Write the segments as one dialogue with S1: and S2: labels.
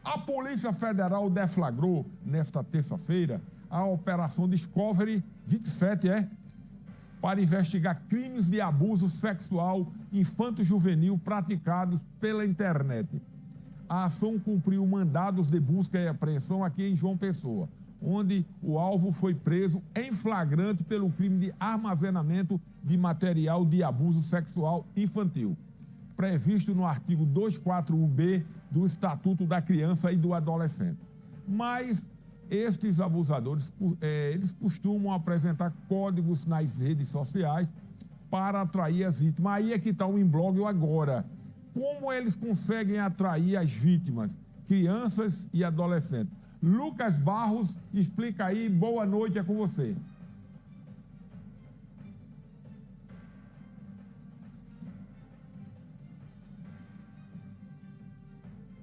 S1: A Polícia Federal deflagrou, nesta terça-feira, a Operação Discovery 27, para investigar crimes de abuso sexual infanto-juvenil praticados pela internet. A ação cumpriu mandados de busca e apreensão aqui em João Pessoa, onde o alvo foi preso em flagrante pelo crime de armazenamento de material de abuso sexual infantil, previsto no artigo 241B do Estatuto da Criança e do Adolescente. Mas estes abusadores, eles costumam apresentar códigos nas redes sociais para atrair as vítimas. Aí é que está o imbróglio agora. Como eles conseguem atrair as vítimas, crianças e adolescentes? Lucas Barros, explica aí. Boa noite, é com você.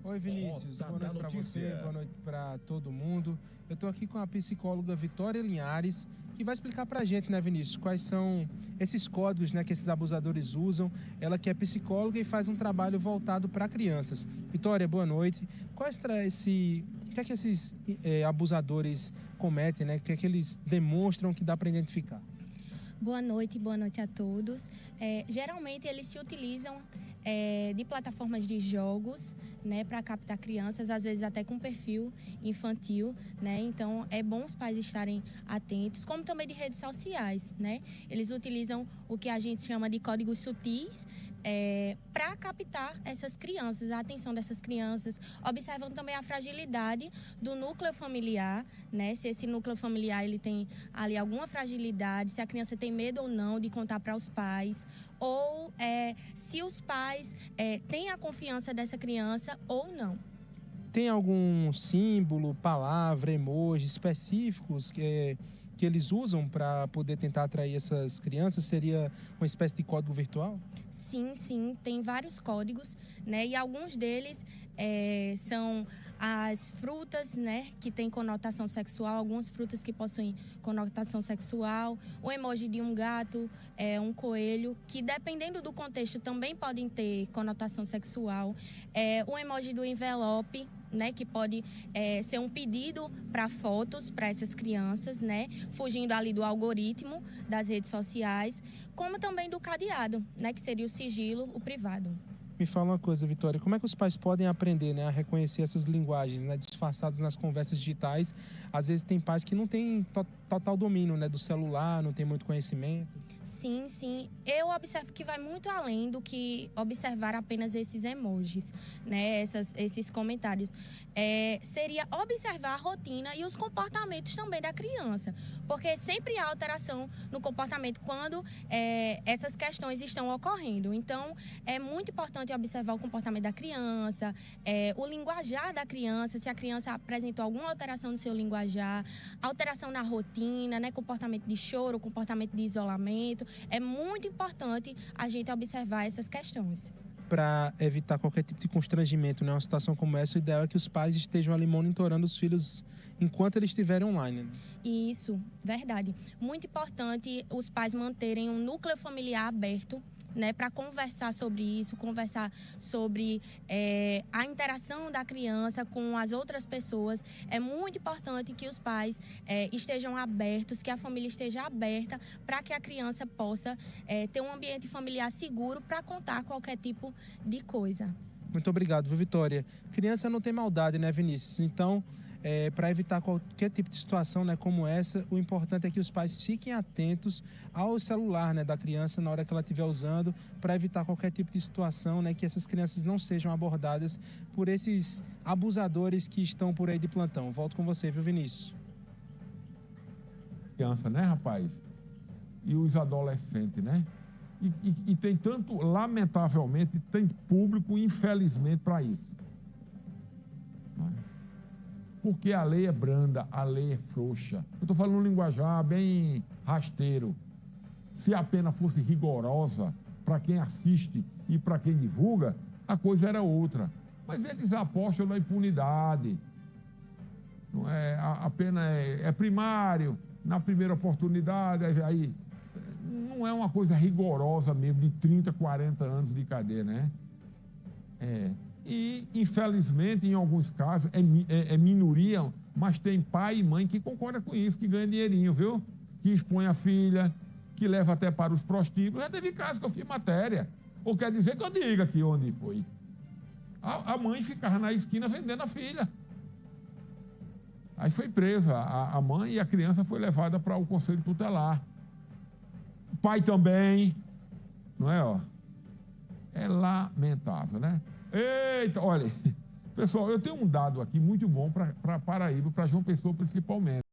S2: Oi, Vinícius. Boa noite para você, boa noite para todo mundo. Eu estou aqui com a psicóloga Vitória Linhares, que vai explicar para a gente, né, Vinícius, quais são esses códigos, né, que esses abusadores usam. Ela que é psicóloga e faz um trabalho voltado para crianças. Vitória, boa noite. O que é que esses abusadores cometem, né? O que é que eles demonstram que dá para identificar?
S3: Boa noite a todos. Geralmente eles se utilizam de plataformas de jogos, né, para captar crianças, às vezes até com perfil infantil, né? Então é bom os pais estarem atentos, como também de redes sociais, né? Eles utilizam o que a gente chama de códigos sutis para captar essas crianças, a atenção dessas crianças. Observam também a fragilidade do núcleo familiar, né? Se esse núcleo familiar ele tem ali alguma fragilidade, se a criança tem medo ou não de contar para os pais, ou se os pais têm a confiança dessa criança ou não.
S2: Tem algum símbolo, palavra, emoji específicos que eles usam para poder tentar atrair essas crianças? Seria uma espécie de código virtual?
S3: Sim, tem vários códigos, né? E alguns deles são as frutas, né, que têm conotação sexual, algumas frutas que possuem conotação sexual, o emoji de um gato, um coelho, que dependendo do contexto também podem ter conotação sexual, o emoji do envelope, né, que pode ser um pedido para fotos para essas crianças, né, fugindo ali do algoritmo das redes sociais, como também do cadeado, né, que seria o sigilo, o privado.
S2: Me fala uma coisa, Vitória, como é que os pais podem aprender, né, a reconhecer essas linguagens, né, disfarçadas nas conversas digitais? Às vezes tem pais que não têm total domínio, né, do celular, não tem muito conhecimento.
S3: Sim. Eu observo que vai muito além do que observar apenas esses emojis, né? Esses comentários. Seria observar a rotina e os comportamentos também da criança. Porque sempre há alteração no comportamento quando essas questões estão ocorrendo. Então, é muito importante observar o comportamento da criança, o linguajar da criança, se a criança apresentou alguma alteração no seu linguajar, alteração na rotina, né? Comportamento de choro, comportamento de isolamento. É muito importante a gente observar essas questões.
S2: Para evitar qualquer tipo de constrangimento, né, uma situação como essa, o ideal é que os pais estejam ali monitorando os filhos enquanto eles estiverem online, né?
S3: Isso, verdade. Muito importante os pais manterem um núcleo familiar aberto, né, para conversar sobre isso, conversar sobre a interação da criança com as outras pessoas. É muito importante que os pais estejam abertos, que a família esteja aberta para que a criança possa ter um ambiente familiar seguro para contar qualquer tipo de coisa.
S2: Muito obrigado, viu, Vitória? Criança não tem maldade, né, Vinícius? Então, para evitar qualquer tipo de situação, né, como essa, o importante é que os pais fiquem atentos ao celular, né, da criança na hora que ela estiver usando, para evitar qualquer tipo de situação, né, que essas crianças não sejam abordadas por esses abusadores que estão por aí de plantão. Volto com você, viu, Vinícius?
S1: Criança, né, rapaz? E os adolescentes, né? E tem tanto, lamentavelmente, tem público, infelizmente, para isso. Porque a lei é branda, a lei é frouxa. Eu estou falando um linguajar bem rasteiro. Se a pena fosse rigorosa para quem assiste e para quem divulga, a coisa era outra. Mas eles apostam na impunidade. Não é, a pena é primário, na primeira oportunidade, aí não é uma coisa rigorosa mesmo, de 30, 40 anos de cadeia, né? E, infelizmente, em alguns casos, é minoria, mas tem pai e mãe que concordam com isso, que ganha dinheirinho, viu? Que expõe a filha, que leva até para os prostíbulos. Já teve caso que eu fiz matéria. Ou quer dizer que eu diga aqui onde foi. A mãe ficava na esquina vendendo a filha. Aí foi presa a mãe e a criança foi levada para o conselho tutelar. O pai também, não é? Ó? É lamentável, né? Eita, olha, pessoal, eu tenho um dado aqui muito bom para Paraíba, para João Pessoa principalmente.